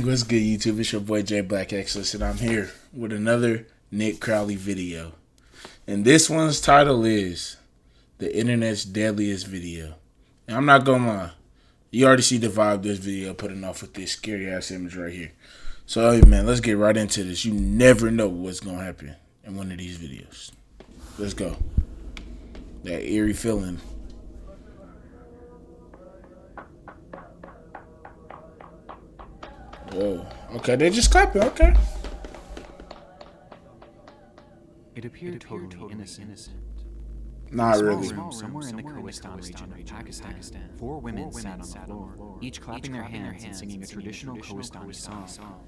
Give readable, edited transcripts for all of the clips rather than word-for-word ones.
What's good, YouTube? It's your boy jblackexcellence07, and I'm here with another Nick Crowley video. And this one's title is the internet's deadliest video. And I'm not gonna lie, you already see the vibe this video putting off with this scary ass image right here. So, hey man, let's get right into this. You never know what's gonna happen in one of these videos. Let's go. That eerie feeling. Whoa. Okay, they just clapping. Okay. It appeared totally innocent. Not really. Somewhere in the Khuzestan region of Pakistan, four women sat on the floor, each clapping their hands and singing a traditional Khuzestani song.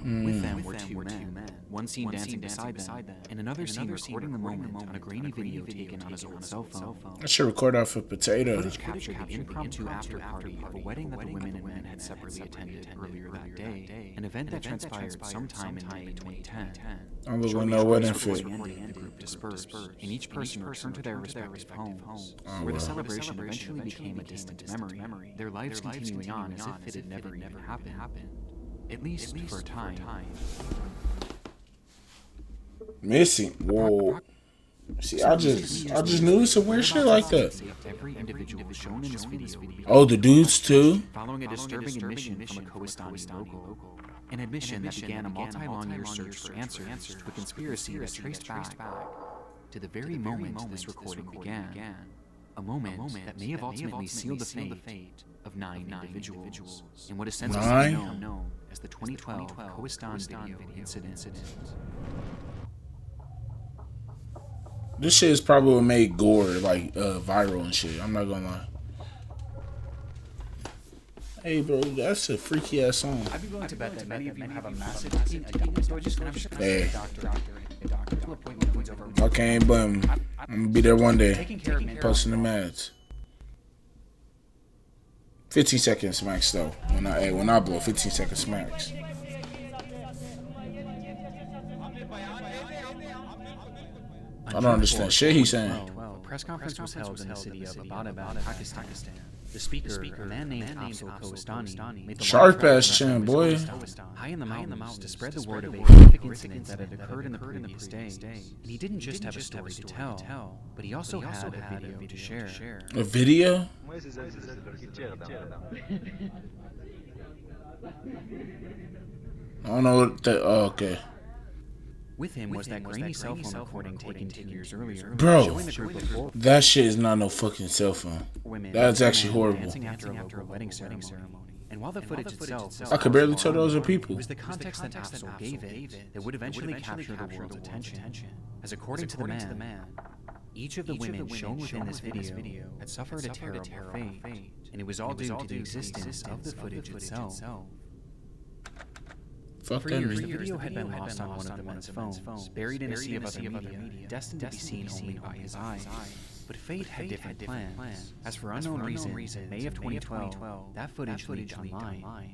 With them were two men, one seen dancing beside them, and another seen recording the moment on a grainy video taken on his old cell phone. I should record off a potato. Footage captured the impromptu after-party of a wedding that the women and men had separately attended earlier that day, an event that transpired sometime in May 2010. I was gonna know what in fit. The group dispersed, and each person returned to their respective homes, where the celebration eventually became a distant memory, their lives continuing on as if it had never even happened. At least for a time. Missing. Whoa. See, I just knew some weird shit like that. Every individual shown in this video. Oh, the dudes too? Following a disturbing admission from a Khuzestani local. An admission that began a multi-long-year search for answers to a conspiracy that traced back to the very moment this recording began. A moment that may have ultimately sealed the fate of 9 individuals in what is sensibly known as the 2012 Khuzestan video incident. This shit is probably what made gore like viral and shit. I'm not gonna lie. Hey bro, that's a freaky ass song. I'd be willing to bet that many of you have a massive addiction. So just hey. Okay, but I'm gonna be there one day. Posting the ads. 15 seconds max though. When I blow 15 seconds max. I don't understand shit he's saying. A press conference was held in the city of Abbottabad, Pakistan. The speaker, a man named Afzal Khuzestani, made the sharp ass chin, boy. High in the mountains to spread the word of a horrific incident that had occurred in the previous day. And he didn't just have a story to tell, but he also had a video to share. A video? I don't know what that. Oh, okay. With him was that grainy cell phone recording taken 2 years earlier. Bro, that shit is not no fucking cell phone. That's actually horrible. After a wedding ceremony. And while the footage itself, I could barely tell those are people. It was the context that Afzal gave it that would eventually capture the world's attention. As according to the man, each of the women shown within this video had suffered a terrible fate, and it was all due to the existence of the footage itself. Fuck For that years, the nigga. video had been lost on one of the men's phones, buried in a sea of other media, destined to be seen only by his eyes. But fate had different plans. As for unknown reasons, in May of 2012, that footage leaked online.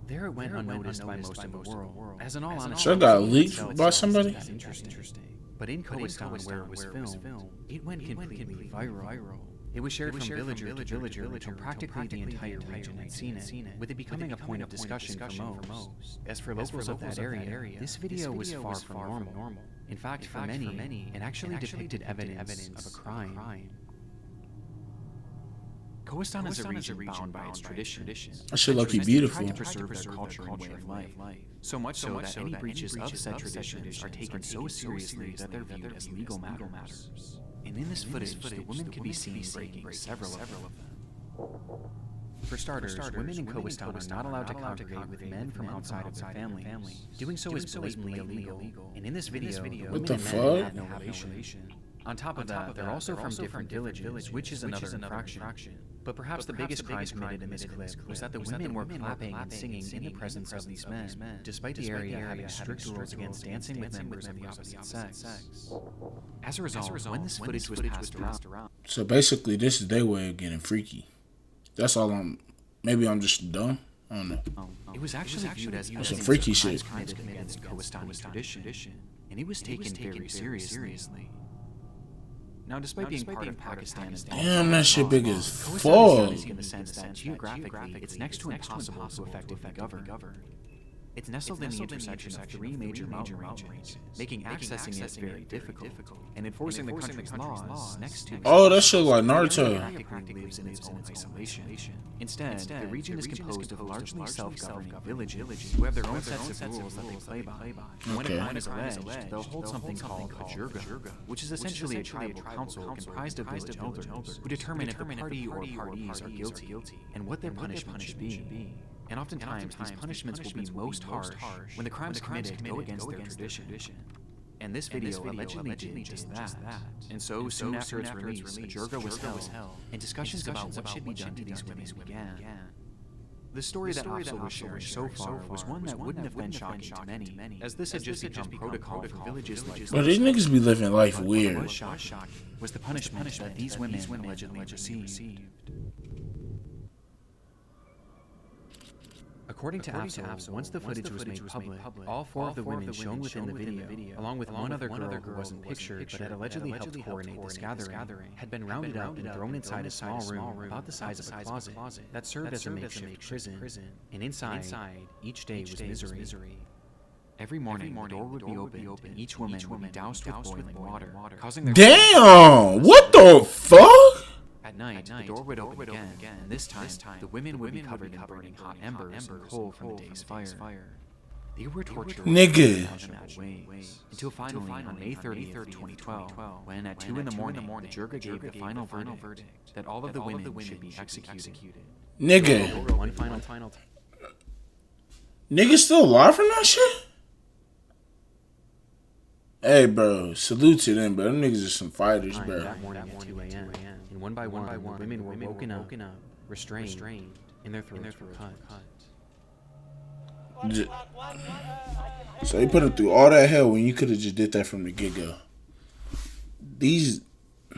There it went unnoticed by most of the world. As in all honesty, Sure got leaked by somebody? that's interesting. But in Khuzestan, where it was filmed, it went completely viral. It was shared from villager to villager until practically the entire region had seen it, with it becoming a point of discussion for most. As for locals of that area, this video was far from normal. In fact, for many, it actually depicted evidence of a crime. Khuzestan is a region bound by its tradition. That shit look beautiful. To preserve their culture and way of life. So much so that any breaches of said traditions are taken so seriously that they're viewed as legal matters. And in this footage, the women can be seen breaking several of them. For starters, women in Khuzestan are not allowed to congregate with men from outside of their families. Doing so is blatantly illegal. And in this video, What women the and men fuck? had no relation. On top of that, they're also from different villages, which is another infraction. But perhaps the biggest crime committed in this clip was that the women were clapping and singing in the presence of these men, despite the area having strict rules against dancing with members of the opposite sex. As a result, when this footage was passed around, So basically, this is their way of getting freaky. That's all maybe I'm just dumb. I don't know. it was actually viewed as some freaky shit. committed against Khuzestani tradition, and it was taken very seriously. Now, despite being part of Pakistan, Damn, that shit big as Khorasan fuck. is unique in the sense that geographically, it's next to impossible to effectively govern. It's nestled in the intersection of three major mountain ranges, making accessing it very difficult, and enforcing the country's laws next to. Oh, that shit like Naruto. Practically lives in its own isolation. Instead, the region is composed of largely self-governing villages who have their own sets of rules that they play by. When a crime is alleged, they'll hold something called a jirga, which is essentially a tribal council comprised of village elders who determine if the party or parties are guilty and what their punishment should be. And oftentimes, these punishments will be most harsh when the crimes committed go against their tradition. And this video allegedly did just that. And so, soon after its release, a jirga was held, and discussions about what should be done to these women began. The story that Afzal was sharing so far was one that wouldn't have been shocking to many, as this had just become protocol for villages like. But these niggas be living life weird. What was shocking was the punishment that these women allegedly received. According to Afzal, once the footage was made public, all four of the women shown within the video, along with one other girl who wasn't pictured but had allegedly helped coordinate this gathering, had been rounded up and thrown inside a small room about the size of a closet that served as a makeshift prison. And inside, each day was misery. Every morning, the door would be opened, and each woman would be doused with boiling water, causing their. Damn! What the fuck? At night, the door would open again, and this time, the women would be covered in burning hot embers and coal from the day's fire. They were tortured Nigga. in unimaginable ways, until finally, on May 30th, 2012, when at 2 in the morning, the jirga gave the final verdict that all of the women should be executed. Nigga. One final time. Niggas still alive from that shit? Hey, bro. Salute to them, bro. Them niggas are some fighters, bro. That morning at 2 a.m. And one by one, women were woken up, restrained, and their throats were cut. So they put them through all that hell when you could have just did that from the get-go. These,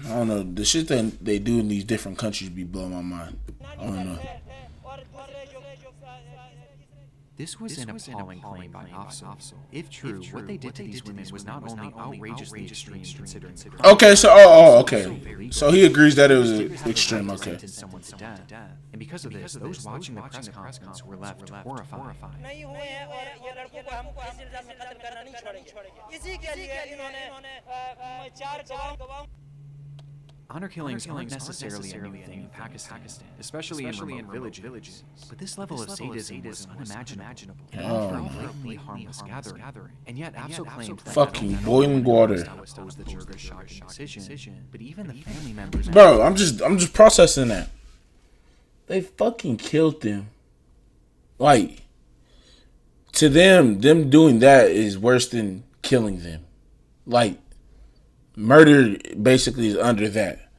I don't know, the shit that they do in these different countries be blowing my mind. I don't know. This was an appalling claim by Afzal. If true, what they did to these women was not only outrageously extreme considering the crime. Okay, so okay. So he agrees that it was extreme, okay. Someone to death. And because of this, those watching the press conference were left horrified. Honor killings aren't necessarily a new thing in Pakistan, especially in remote villages. But this level of sadism was unimaginable. And all for a blatantly harmless gathering. And yet Afzal claimed that fucking boiling water. Was the jirga's shocking decision, but even the family members. Bro, I'm just processing that. They fucking killed them. Like, to them doing that is worse than killing them. Like, murder basically is under that.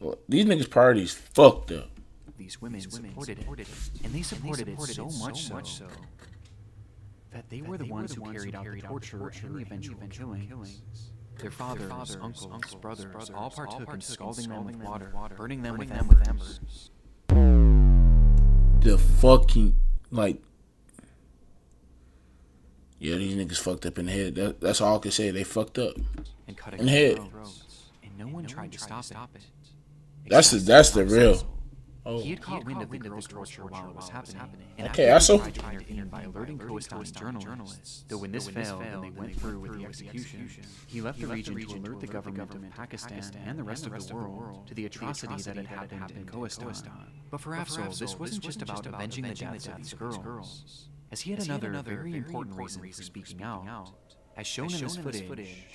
Well, these niggas' priorities fucked up. These women supported it. And they supported it so much so that they were the ones who carried out the torture and the eventual killings. Their fathers, uncles, brothers all partook in scalding them with water, burning them with embers. The fucking, like, yeah, these niggas fucked up in the head. That's all I can say. They fucked up And cut in the head. And no one tried to stop it. That's the real. Oh. He had caught wind of the girl's torture while it was happening. And Okay, I saw. tried to intervene by alerting Khorasan journalists. Though when this failed and they went through with the execution, he left the region to alert the government of Pakistan and the rest of the world to the atrocity that had happened in Khorasan. But for Afzal, this wasn't just about avenging the deaths of these girls, as he had another very important reason for speaking out. As shown in this footage,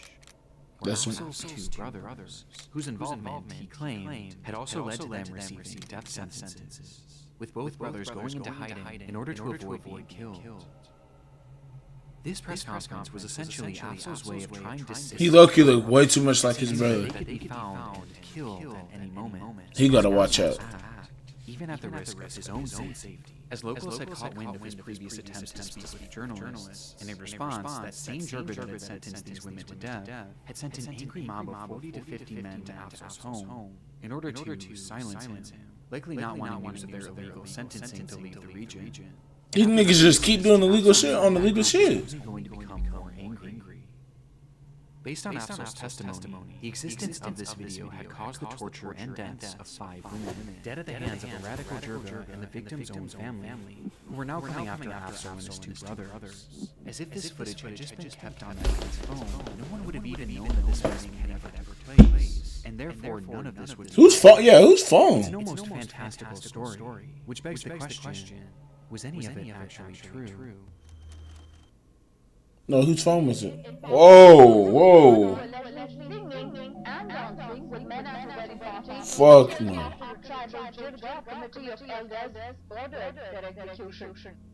That's Afzal's two brothers, whose involvement, he claimed, had also led to them receiving death sentences, with both brothers going into hiding in order to avoid being killed. This press conference was essentially Afzal's way of trying to He low-key look way too much like his brother. They could be found and killed at any moment. He gotta watch out. Even at the risk of his own safety. As locals had caught wind of his previous attempts to speak with journalists, and in response, that same jirga that had sentenced these women to death had sent an angry mob of 40 to 50 men to Afzal's home in order to silence him, likely not wanting news of their illegal sentencing to leave the region. These niggas just keep doing the legal shit on the legal shit. He was going to become more angry. Based on Afzal's testimony, the existence of this video had caused the torture and deaths of 5 women, dead at the hands of a radical Jirga and the victim's own family, who were now coming after Afzal and his 2 brothers. As if this footage had just been kept on that man's phone, no one would have even known that this meeting had ever taken place, and therefore none of this would. Whose phone? Yeah, whose phone? It's an almost fantastical story, which begs the question: was any of it actually true? No, whose phone was it? Whoa. Fuck no.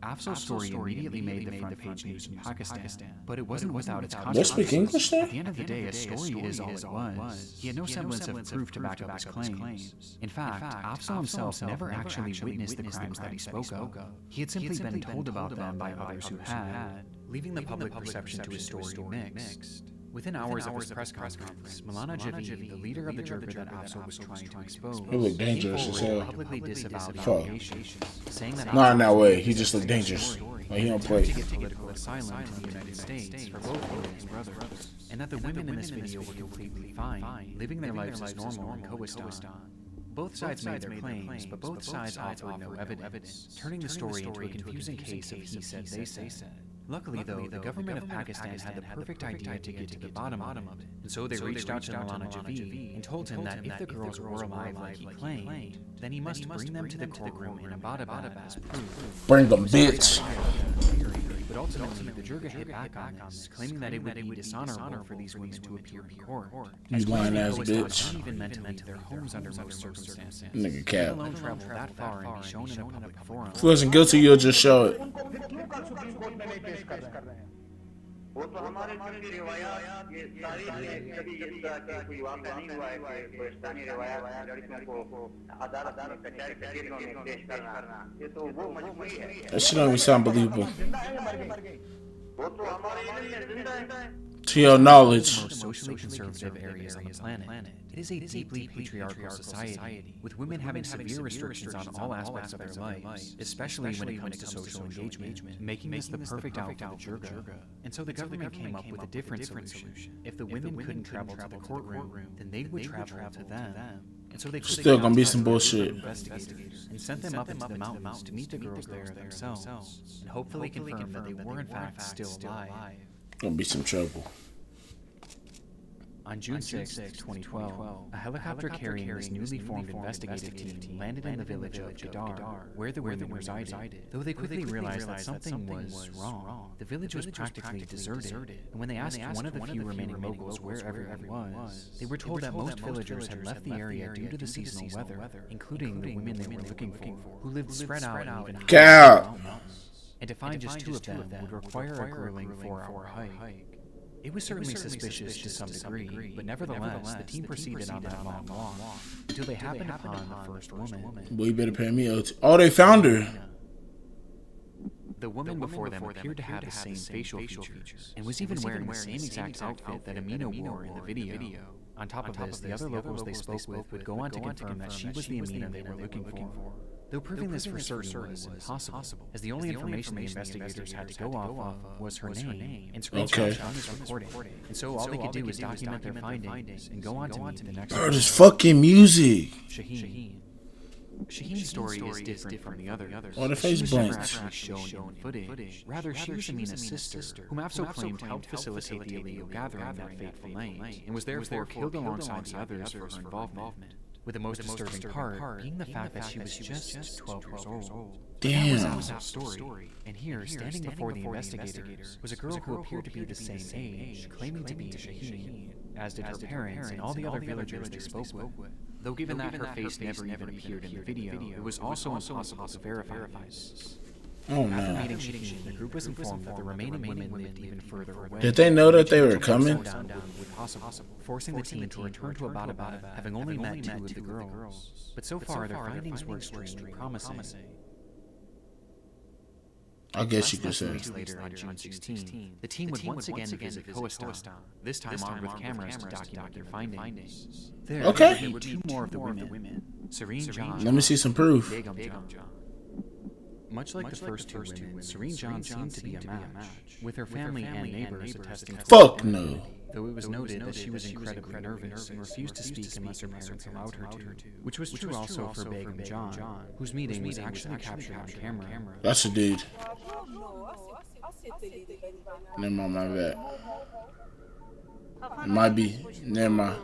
Afzal's story immediately made the front page news in Pakistan, but it wasn't without its They consequences. speak English there? At the end of the day, a story is all it was. He had no semblance of proof to back up his claims. In fact, Afzal himself never actually witnessed the crimes that he spoke of. He had simply been told about them by others who had, leaving the public perception to his story mixed. Within hours of his press conference, Maulana Javid, the leader of the Jirga that Afzal was trying to expose, He looked dangerous as hell. publicly disavowed Fuck. allegations, saying that Not in that way. He just looked dangerous. Like he don't to play. get political asylum to the United States for both of his brothers, and that the women in this video were completely fine, living their lives as normal in Khoistan. Both sides made their claims, but both sides offered no evidence, turning the story into a confusing case of he said, they said. Luckily, though, the government of Pakistan had the perfect idea to get to the bottom of it, and so they reached out to Maulana Javid and told him that if the girls were alive like he claimed, then he must bring them to the courtroom in Abbottabad as proof. Bring them, bitch. But ultimately, the Jirga hit back on this, claiming that it would be dishonorable for these women to appear in court. You lying ass bitch. Not even meant to leave their homes under most circumstances. Nigga Let cap. alone travel that far and be shown in a public forum. If he wasn't guilty, you'll just show it. वो तो हमारे जो रिवायात ये सारी कभी ये था कि कोई वाक़या नहीं हुआ है कि पाकिस्तानी रिवायात लड़कियों को अदालत में कचहरी में पेश करना ये तो वो मजबूरी है That shit don't even sound believable. वो तो हमारे इल्म में जिंदा है To your knowledge. Most socially conservative areas on the planet. It is a deeply patriarchal society, with women having severe restrictions on all aspects of their lives, especially when it comes to social engagement, making this the perfect out for the Jirga. And so the government came up with a different solution. If the women couldn't travel to the courtroom, then they would travel to them. And so they Still gonna be some bullshit. Investigators and sent them up into the mountains to meet the girls there themselves, and hopefully confirm that they were in fact still alive. Gonna be some trouble. On June 6, 2012, a helicopter carrying this newly formed investigative team landed in the village of Gadar, where the women resided. Though they quickly realized that something was wrong, the village was practically deserted, and when they asked one of the few remaining locals where everyone was, they were told that most villagers had left the area due to the seasonal weather, including the women they were looking for, who lived spread out in even Cow. mountains. And to find just 2 of them would require a grueling 4-hour hike. It was certainly suspicious to some degree, but nevertheless, the team proceeded on that long walk until they happened upon the first woman. Boy, you better pay me OT. Oh, they found her. The woman before them appeared to have the same facial features, and was even wearing the same exact outfit that Amina wore in the video. On top of this, the other locals they spoke with would go on to confirm that she was the Amina they were looking for. Though proving this for certain was impossible, as the only information the investigators had to go off of was her name and screenshots on this recording, and so all they could do was document their findings and go on to meet the next Bro, this fucking music. Shaheen. Shaheen's story is different from the others. Oh, the face She was never blank. actually shown in footage. Rather, she was Amina's sister, whom Afzal claimed helped facilitate the illegal gathering that fateful night, and was therefore killed alongside the others for her involvement. With the most disturbing part being the fact that she was just 12 years old. Damn. That was Afzal's story. And here, standing before the investigators, was a girl who appeared to be the same age, claiming to be Shaheen, as did her parents and all the other villagers they spoke with. Though given that her face never even appeared in the video, it was also impossible to verify this. Oh After no. meeting Shaheen, the group was informed that the remaining women lived even further away. Did they know that they were coming? Forcing the team to return to Abbottabad, having only met 2 of the girls. But so far, their findings were extremely promising. I guess you could Less than say. weeks later, on June 16, the team would once again visit Khoistan, this time armed with cameras to document their findings. There Okay. would be 2 more of the women, Serene John Let me see some proof. Begum John. Much like the first 2 women, Serene John seemed to be a match, with her family and neighbors attesting to Fuck no. though it was noted that she was incredibly nervous and refused to speak unless her parents allowed her to, which was true also for Begum John, whose meeting was actually captured on camera. That's a dude. Never mind, my bad. It might be. Never mind.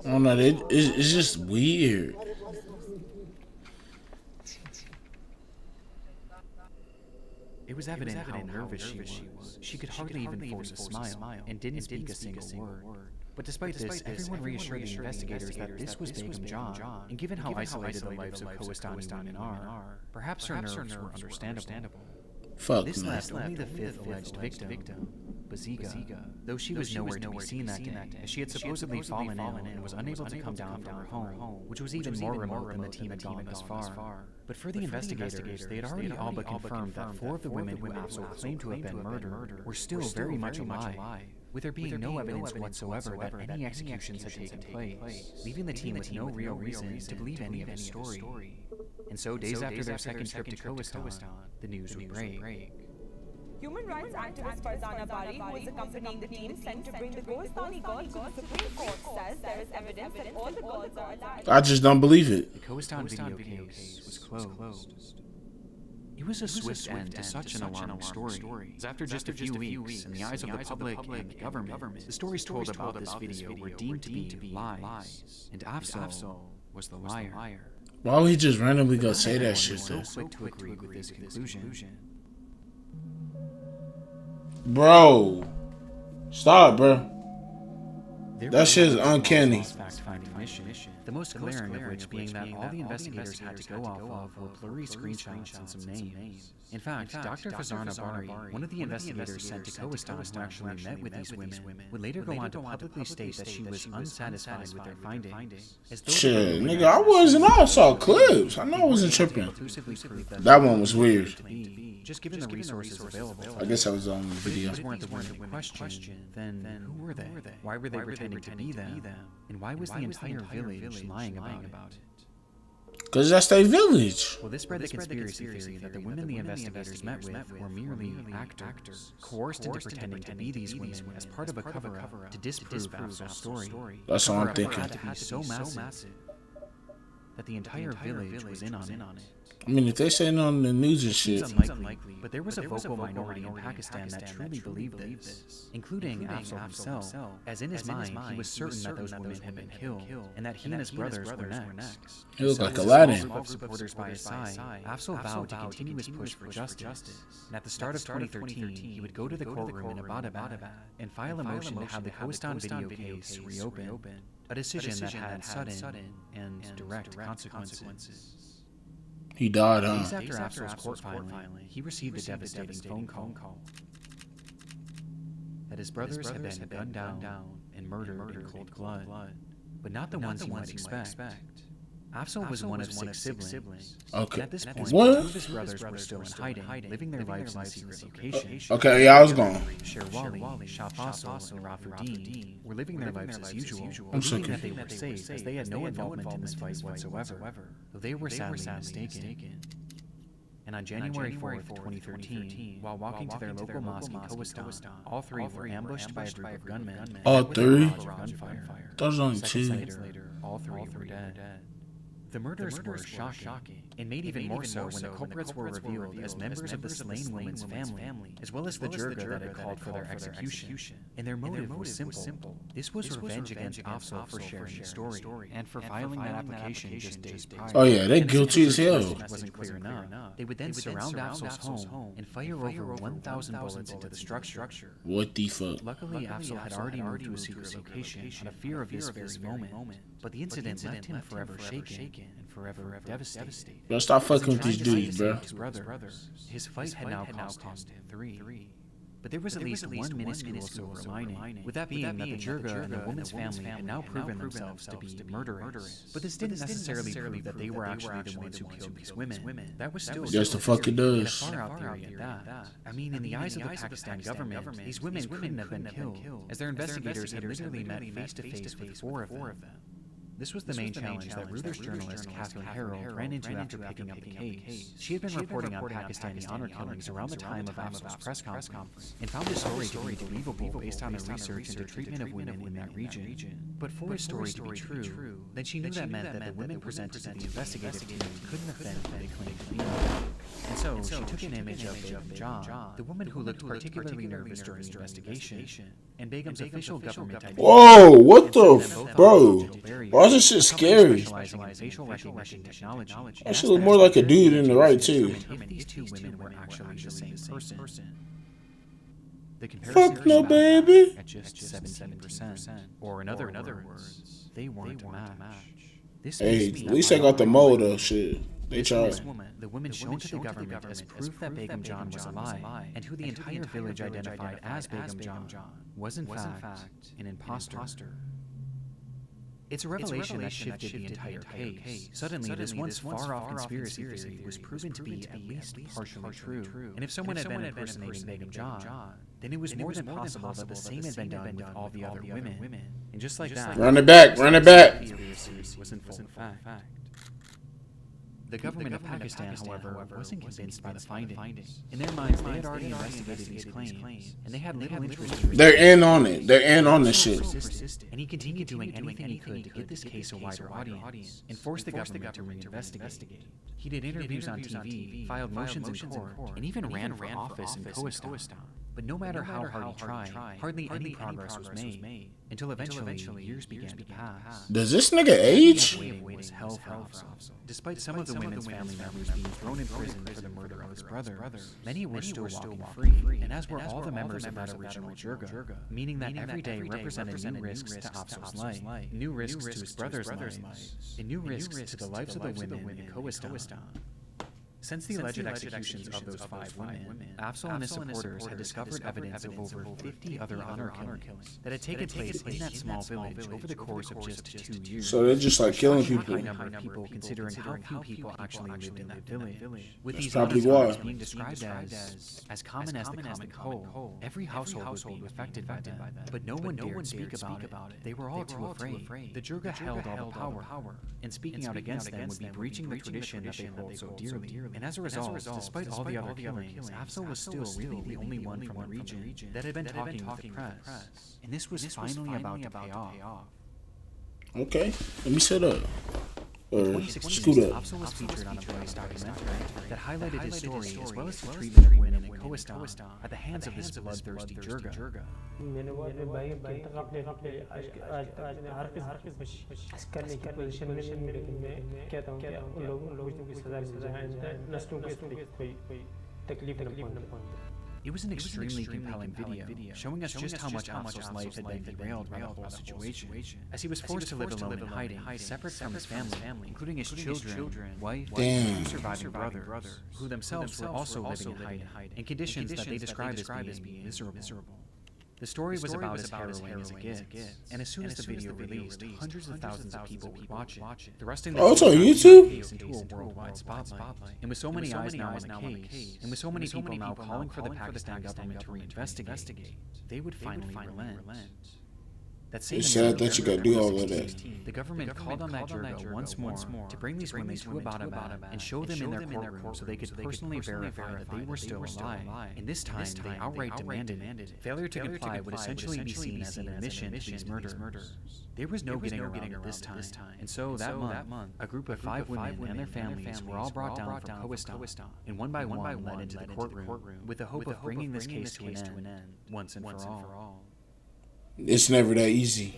I don't know. It's just weird. It was evident how nervous she was. She could hardly even force a smile and didn't speak a single word. But despite this, everyone reassured the investigators that this was Begum John, and given how isolated the lives of Kohistani women are, perhaps her nerves were understandable. Fuck This no. left only the fifth alleged victim, Baziga, though she was nowhere to be seen that day, as she had supposedly fallen ill and was unable to come down from her home, which was even more remote than the team had gone thus far. But for the investigators, they had already all but confirmed that 4 of the women who Afzal claimed to have been murdered were still very much alive, with there being no evidence whatsoever that any executions had taken place, leaving the team with no real reason to believe any of his story. And so, days after their second trip to Kohistan, the news would break. Human rights activist Farzana Bari, who is accompanying the team sent to bring the Kohistani girl to the Supreme Court, says there is evidence that all the girls are alive. I just don't believe it. The Kohistan video case was closed. It was a swift end to such an alarming story, as after just a few weeks, in the eyes of the public and the government, the stories told about this video were deemed to be lies, and Afzal was the liar. Why would he just randomly go say that shit though? So quick to agree with this conclusion. Bro, stop, bro. That shit is uncanny. Fact-finding mission, the most glaring of which being that all the investigators had to go off of were blurry screenshots and some names. In fact, Dr. Farzana Bari, one of the investigators sent to Kohistan who actually met with these women, would later go on to publicly state that she was unsatisfied with their findings. Shit, nigga, I wasn't. I saw clips. I know I wasn't tripping. That one was weird. Just given the resources available. I guess that was the only video. If these weren't the women in question, then who were they? Why were they pretending to be them? And why was the entire village lying about it? Because that's their village. Well, this spread the conspiracy theory that the women the investigators met with were merely actors, coerced into pretending to be these women as part of a cover-up to disprove Afzal's story. That's what I'm thinking. Had to be so massive that the entire village was in on it. I mean, if they saying on the news and shit. It's unlikely, but there was a vocal minority in Pakistan that truly believed this, including Afzal himself, as in his mind he was certain that those women had been killed, and that he and his brothers were next. He looked like Aladdin. With supporters by his side, Afzal vowed to continue his push for justice, and at the start of 2013, he would go to the courtroom in Abbottabad and file a motion to have the Kohistani video case reopened, a decision that had sudden and direct consequences. He died, Days huh? after Afzal's court filing, he received a devastating phone call that his brothers had been gunned down and murdered in cold blood, but not the ones he might expect. Afzal was one of 6 siblings. Okay. And at this point, What? 2 of his brothers were still in hiding, living their lives in a secret location. Okay, yeah, I was gone. Sherwali, Shah Faisal, and Rafuddin were living their lives as usual, I'm believing so that they were safe as they had no involvement in this fight whatsoever, though they were sadly mistaken. And on January 4th, 2013, while walking to their local mosque in Kohistan, all 3 were ambushed by a group of gunmen. All 3? Gunfire. Those only 2. Seconds later, all 3 were dead. The murders were shocking, and made even more so when the culprits were revealed as members of the slain woman's family, as well as the jirga that had called for their execution. And their motive was simple. This was revenge against Afzal for sharing the story, and for filing that application just days prior. Oh yeah, they guilty as hell. If wasn't clear enough, they would then surround Afzal's home and fire over 1,000 bullets into the structure. What the fuck? Luckily, Afzal had already moved to a secret location out of fear of this very moment, but the incident left him forever shaken and forever devastated. Bro, stop fucking with these dudes, bro. His fight had now cost him 3. But there was at least one minuscule silver lining, with that being that the jirga and the woman's family had now proven themselves to be murderous. But this didn't necessarily prove that they were actually the ones who killed these women. That was still Yes, the fuck it does. far out theory at that. I mean, in the eyes of the Pakistan government, these women couldn't have been killed, as their investigators had literally met face to face with 4 of them. This was the main challenge that Reuters journalist Catherine Harold ran into after picking up the case. She had been reporting on Pakistani honor killings around the time of Afzal's press conference and found his story to be believable based on the research into treatment of women in that region. But for his story to be true, then she knew that meant that the women presented to the investigative team couldn't have been who they claimed to be. And so she took an image of Begum John, the woman who looked particularly nervous during the investigation, and Begum's official government identity. Whoa, what the bro? Why is this shit scary? That shit look more like a dude in the right too. If these two women were actually the same person. The Fuck no, baby. At just 17%, or in other words, they weren't a match. Hey, at least I got the mold though. Shit, they tried. The woman shown to the government as proof that Begum John was alive, and who the entire village identified as Begum John, was in fact an imposter. It's a revelation that shifted the entire case. Suddenly, this once far-off conspiracy theory was proven to be at least partially true. And if someone had been impersonating Begum John, then it was more than possible that the same had been done with all the other women. And just like that, run it back. Was in full fact. The government of Pakistan, however, wasn't convinced by the findings. In their minds, they had already investigated these claims, and they had little interest in They're in on it. They're in on this shit. And he continued doing anything he could to get this case a wider audience and force the government to reinvestigate. He did interviews on TV, filed motions in court, and even ran for office in Khoistan. But no matter how hard he tried, hardly any progress was made, until eventually years began to pass. Does this nigga age? Was hell for Afzal. Despite some of the women's family members being thrown in prison for the murder of his brother, many were still walking free, and as were all the members of that original jirga, meaning that every day represented new risks to Afzal's life, new risks to his brother's lives, and new risks to the lives of the women in Khoistan. Since the alleged executions of those 5 women, Afzal and his supporters had discovered evidence of over 50 other honor killings that had taken place in that small village over the course of just 2 years. So they're just like killing people. A number of people considering how few people actually lived in that village. With these probably honor why. being described as common as the common cold, every household was being affected by them, but no one dared speak about it. They were all too afraid. The jirga held all the power, and speaking out against them would be breaching the tradition that they hold so dearly. And as a result, despite all the other killings, Afzal was still really the only one from the region that had been talking with the press. And this was finally about to pay off. Okay, let me set up. Or scoot up. Afzal was featured on a Vice documentary that highlighted his story as well as the treatment of women in Khoistan at the hands of this bloodthirsty jirga. मैंने वो अपने भाई के तक अपने आज तक मैंने हर किस करने की पोजीशन में नहीं, लेकिन मैं कहता हूँ कि उन लोगों को सजा दी जाए, नस्लों को कोई तकलीफ न पहुंचे. It was an extremely compelling video, showing us just how much Afzal's life had been derailed by the whole situation, as he was forced to live alone in hiding, separate from his family, including his children, wife, and 2 surviving brothers, who themselves were also living in hiding, in conditions that they described as being miserable. The story was about as harrowing as it gets, and as soon as the video released, hundreds of thousands of people would watch it, thrusting the it's on YouTube? case into a worldwide spotlight. And with so many eyes now on the case, and with so many people now calling for the Pakistan government to reinvestigate, they would finally relent. It's sad that you gotta do all of that. The government called on that jirga once more to bring these women to a bottom and show them in their courtroom so they could personally verify that they were still alive. And this time, they outright demanded it. Failure to comply would essentially be seen as an admission to these murders. There was no getting around it this time. And so that month, a group of 5 women and their families were all brought down from Khoistan, and one by one led into the courtroom with the hope of bringing this case to an end once and for all. It's never that easy.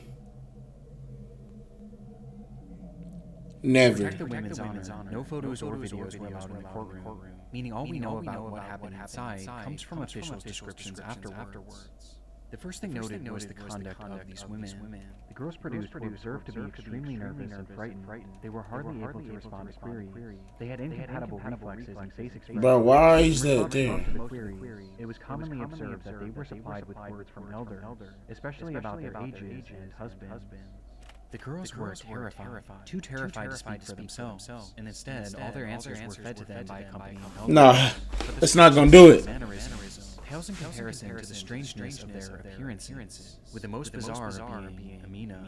Never. To protect the women's honor, no photos or videos were allowed in the courtroom, meaning all we know about what happened inside comes from officials' descriptions afterwards. The first thing noted was the conduct of these women. The girls produced were observed to be extremely nervous and frightened. They were hardly able to respond to queries. They had incompatible reflexes and face expressions. Bro, why is that there? It was commonly observed that they were supplied with words from elders, especially about their ages and husbands. The girls were terrified, too terrified to speak for themselves, and instead, all their answers were fed to them by accompanying elders. Nah, that's not gonna do it. Pales in comparison to the strangeness of their appearances, with the most bizarre being Amina.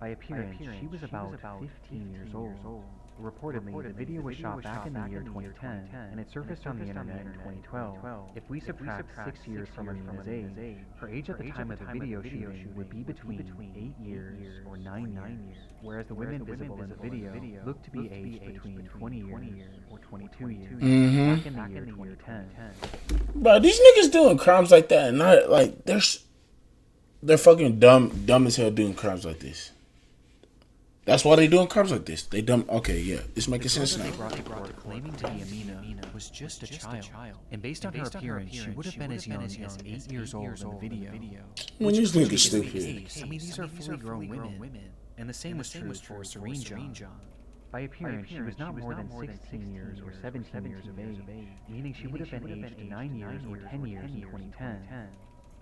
By appearance, she was about 15 years old. Reportedly, the video was shot back in the year 2010, and it surfaced on the internet in 2012. If we subtract 6 years from Amina's age, her age at the time of the video shooting would be between 8 years or 9 years, whereas the women visible in the video looked to be aged between 20 years or 22 years back in the year 2010. Bro, these niggas doing crimes like that, and not like they're fucking dumb as hell doing crimes like this. That's why they doing crimes like this. They dumb. Okay, yeah, it's making sense now. Claiming to be Amina was just a child, and based on her appearance, she would have been as young as 8 years old in the video. When these niggas stupid. I mean, these are fully grown women, and the same was true for Serene John. By appearance, she was not more than 16 years or 17 years of age, meaning she would have been aged 9 years or 10 years in 2010.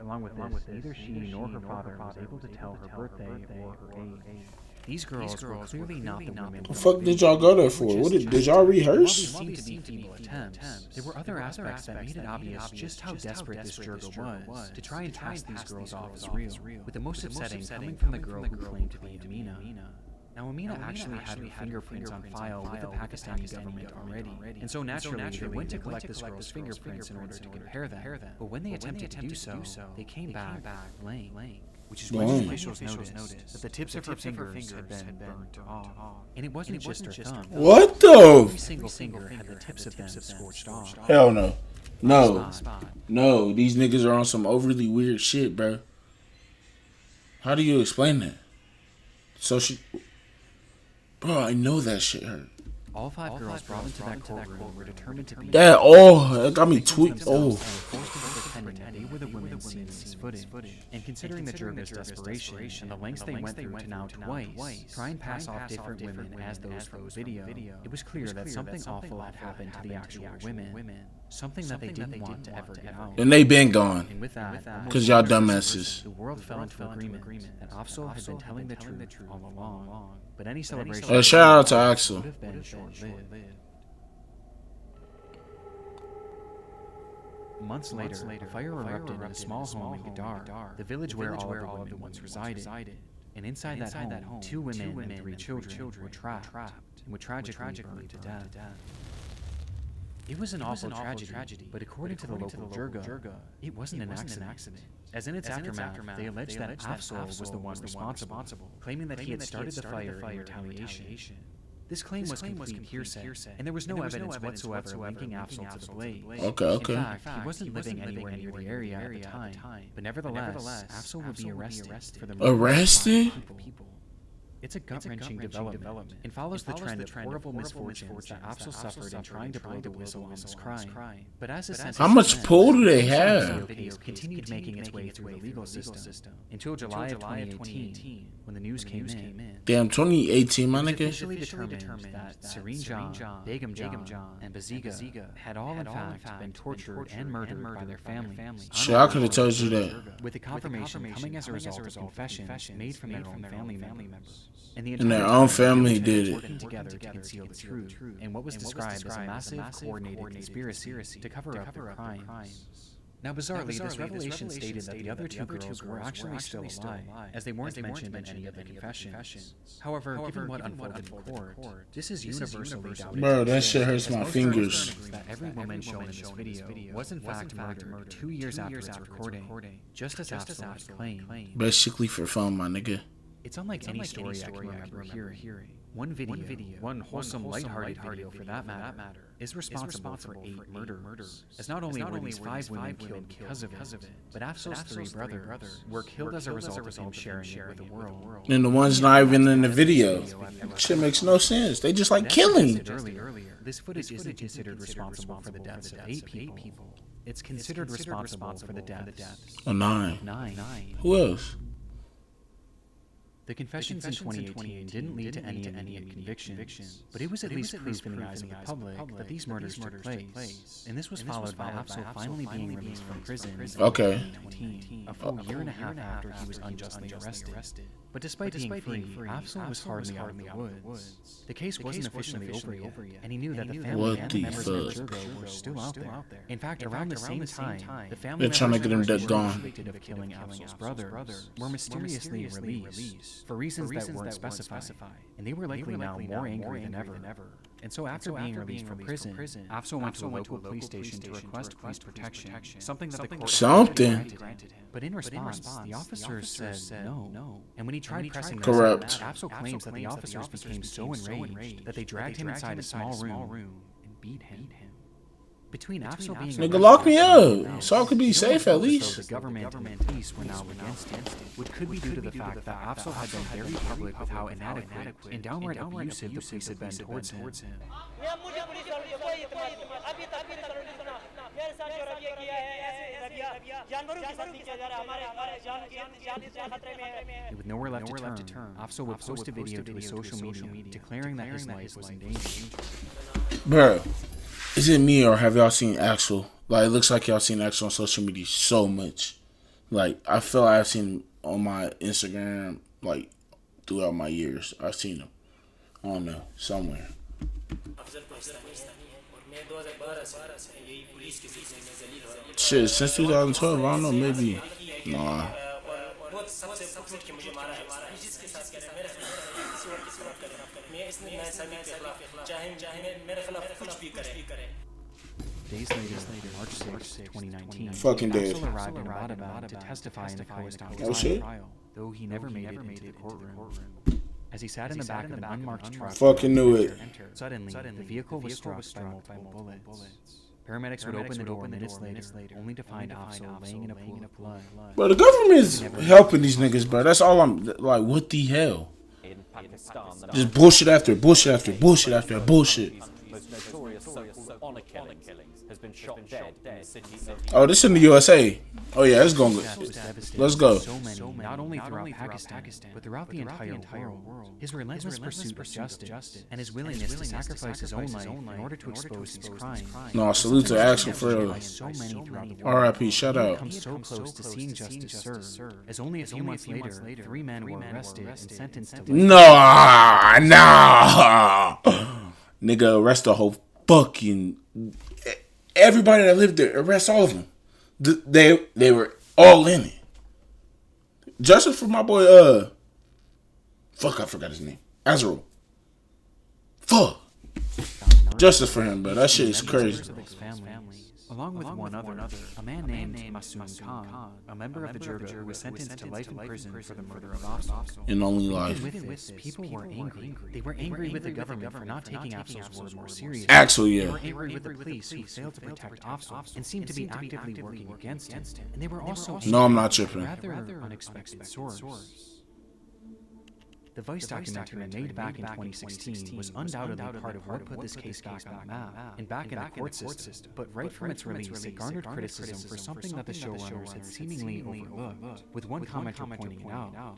Along with this, neither she nor her father was able to tell her birthday or her age. These girls were clearly not the women. What the fuck did y'all go there for? What did y'all rehearse? While these seemed to be feeble attempts, there were other aspects that made it obvious just how desperate this Jerga was to try and pass these girls off as real, with the most upsetting coming from the girl who claimed to be Amina. Now, Amina actually had her fingerprints on file with the Pakistani government already, and so naturally they went to collect this girl's fingerprints in order to compare them. But when they attempted to do so, they came back blank. Which is when officials noticed that the tips of her fingers had been burnt off. And it wasn't just her thumb. What the? Every single finger had the tips of them scorched off. Hell no. No, these niggas are on some overly weird shit, bro. How do you explain that? So bro, I know that shit hurt. All five girls brought into that courtroom were determined to be... That got me tweaked. Oh. They were the women seen in this footage. And considering the Jerga's desperation and the lengths they went through to now twice try and pass off different women as those from the video, it was clear that something awful had happened to the actual women. Something that they didn't want to ever get out. And they been gone. And with that, because y'all dumbasses. The world fell into agreement that Afzal had been telling the truth all along. But any celebration... Shout out to Axel. ...would have been short-lived. Months later, a fire erupted in a small home in Gadar, the village where all of the women once resided. And inside that home, 2 women and 3 children were trapped and would tragically burned to death. It was an awful tragedy, but according to the local Jerga, it wasn't an accident. As in its aftermath, they alleged that Afzal was the one responsible, claiming that he had started the fire in retaliation. This claim was complete hearsay, and there was no evidence whatsoever linking Afzal to the blaze. Okay. In fact, he wasn't living anywhere near the area at the time, but nevertheless, Afzal would be arrested for the murder of people. It's a gut-wrenching development, and follows the trend of horrible misfortunes that Afzal suffered in trying to blow the whistle on this crime. But as the sentence... How much pull do they have? ...continued making its way through the legal system, until July of 2018, when the news came in. Damn, 2018, my nigga. Officially determined that Serene John, Begum John, and Baziga had all in fact been tortured and murdered by their families. Shit, I could have told you that. With the confirmation coming as a result of confessions made from their own family members. And their own family did it. Together to conceal the truth, and what was described as a massive, coordinated conspiracy to cover up their crimes. Now, bizarrely, this revelation stated that the other 2 girls were actually still alive, as they weren't mentioned in any of the confessions. However, given what unfolded in court, this is universally doubted. Bro, that shit hurts my fingers. That every woman shown in this video was in fact murdered 2 years after its recording, just as Afzal had claimed. Basically for fun, my nigga. It's unlike any story I can remember hearing. One video, one wholesome, lighthearted video for that matter, is responsible for 8 murders. As not only were these 5 women killed because of it, but Afzal's 3 brothers were killed as a result of him sharing it with the world. And the one's not even in the video. Shit makes no sense. They just like killing. This footage isn't considered responsible for the deaths of 8 people. It's considered responsible for the deaths of 9. Who else? The confessions in 2018 didn't lead to any immediate conviction, but it was at least proof in the eyes of the public that these murders took place. And this was followed by Afzal finally being released from prison in 2019, a full year and a half after he was unjustly arrested. But despite being free, Afzal was hardly out of the woods. The case wasn't officially over yet, and he knew that the family and the members of the Jerga were still out there. In fact, around the same time, the family they're trying to get him dead gone. Convicted of killing Afzal's brothers were mysteriously released. for reasons that weren't specified, and they were likely now more angry than ever. And so after being released from prison, Afzal went to a local police station to request police protection, something that the court granted him. But in response, the officers said no. And when he tried pressing them, Afzal claims that the officers became so enraged that they dragged him inside a small room and beat him. Between Afzal being nigga, lock me up so I could be safe at least. The government and police were now against him, which could be due to the fact that Afzal had been very public with how inadequate and downright abusive the police had been towards him. And with nowhere left to turn, Afzal would post a video to his social media declaring that his life was in danger. Bro, is it me or have y'all seen Axel? Like, it looks like y'all seen Axel on social media so much. Like, I feel like I've seen him on my Instagram, like, throughout my years. I've seen him. I don't know, somewhere. Shit, since 2012, I don't know, maybe. Nah. Days later, March 6, 2019, Fucking dead. Afzal arrived in Abbottabad to testify in the Khalistan trial, though he never made it into the courtroom. As he sat in the back of an unmarked truck, Fucking knew it. Suddenly, the vehicle was struck by multiple bullets. Paramedics would open the door minutes later, only to find Afzal laying in a pool of blood. Bro, the government's helping these niggas, bro. That's all I'm, like, what the hell? Just bullshit after bullshit after bullshit after bullshit. Oh, this in the USA. Oh yeah, it's going good. Let's go. Not only throughout Pakistan, but throughout the entire world. His relentless pursuit of justice and his willingness to sacrifice his own life in order to expose these crimes. No, salute to Axel for real. R.I.P. Shout out. Come so close to seeing justice served, as only a few months later, 3 men were arrested and sentenced to life. Nah. Nigga, arrest the whole fucking everybody that lived there. Arrest all of them. They were all in it. Justice for my boy. Fuck, I forgot his name. Azrael. Fuck. Justice for him, but that shit is crazy. Along with one other, a man named Masoom Khan, a member of the Jirga who was sentenced to life in prison for the murder of Afzal. In only life. With this, people were angry. They were angry with the government for not taking Afzal's word more seriously. Axel, yeah. They were angry with the police who failed to protect Afzal and seemed to be actively working against him. And they were also No, I'm not tripping. rather unexpected source. The Vice documentary made back in 2016 was undoubtedly part of what put this case back on the map and back in the court system. But right from its release, it garnered criticism for something that the showrunners had seemingly overlooked, with one commenter pointing it out.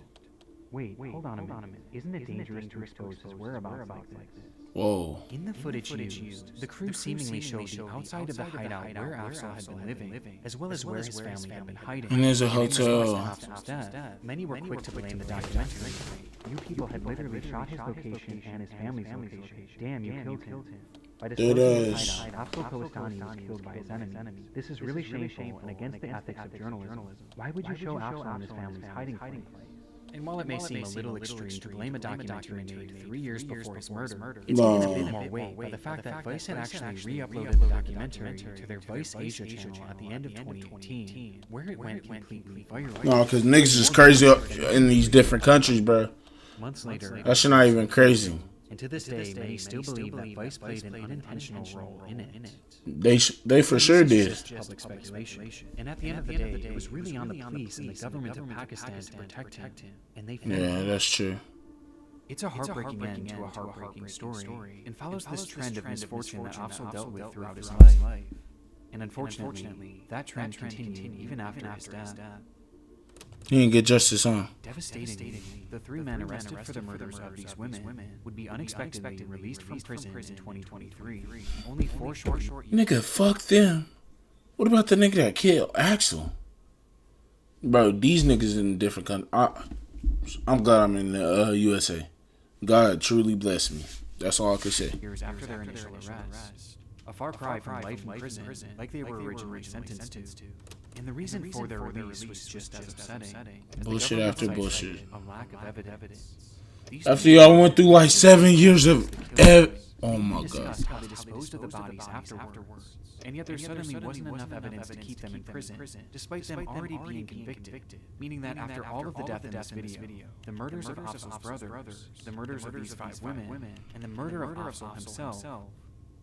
Wait, hold on a minute. Isn't it dangerous to expose his whereabouts like this? Whoa. In the footage used, the crew seemingly showed the outside of the hideout where Afzal had been living, as well as where his family had been hiding. And there's a hotel. Many were quick to blame the documentary. You people had literally shot his location and his family's location. Damn, you killed him. By disclosing his hideout, Afzal Khalistan was killed by his enemies. This is really shameful and against the ethics of journalism. Why would you show Afzal and his family's hiding place? And while it may seem a little extreme to blame a documentary made 3 years before his murder, it's in a bit more weight by the fact that Vice had actually re-uploaded the documentary to their Vice Asia channel at the end of 2018, where it went completely viral. No, because niggas is crazy in these different countries, bro. Months later, that shit not even crazy. And to this day, many still believe that Vice played an unintentional role in it. They for sure did. Public speculation. And at the end of the day, it was really on the police and the government of Pakistan to protect him. And they failed. Yeah, that's true. It's a heartbreaking end to a heartbreaking story, and follows this trend of misfortune that Afzal dealt with throughout his life. And unfortunately, that trend continued even after his death. He didn't get justice, huh? Devastatingly, the 3 men arrested for the murders of these women would be unexpectedly released from prison in 2023. Only 4 short years. Nigga, fuck them. What about the nigga that killed Axel? Bro, these niggas in a different country. I'm glad I'm in the USA. God truly blessed me. That's all I could say. Years after their initial arrest, a far cry from life in prison, like they were originally sentenced to. And the reason for their release was just as upsetting. Bullshit after bullshit. A lack of evidence. After y'all went through like 7 years of oh my god. How they disposed of the bodies afterwards. And yet there suddenly wasn't enough evidence to keep them in prison, despite them already being convicted. Meaning that after all of the death in this video, the murders of Afzal's brothers, the murders of these 5 women, and the murder of Afzal himself,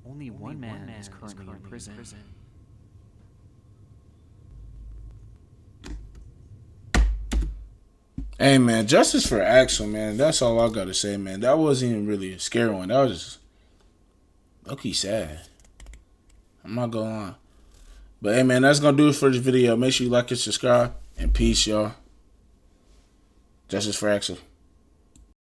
only one man is currently in prison. Hey man, justice for Axel, man. That's all I gotta say, man. That wasn't even really a scary one. That was just low-key sad. I'm not gonna lie. But hey man, that's gonna do it for this video. Make sure you like and subscribe. And peace, y'all. Justice for Axel.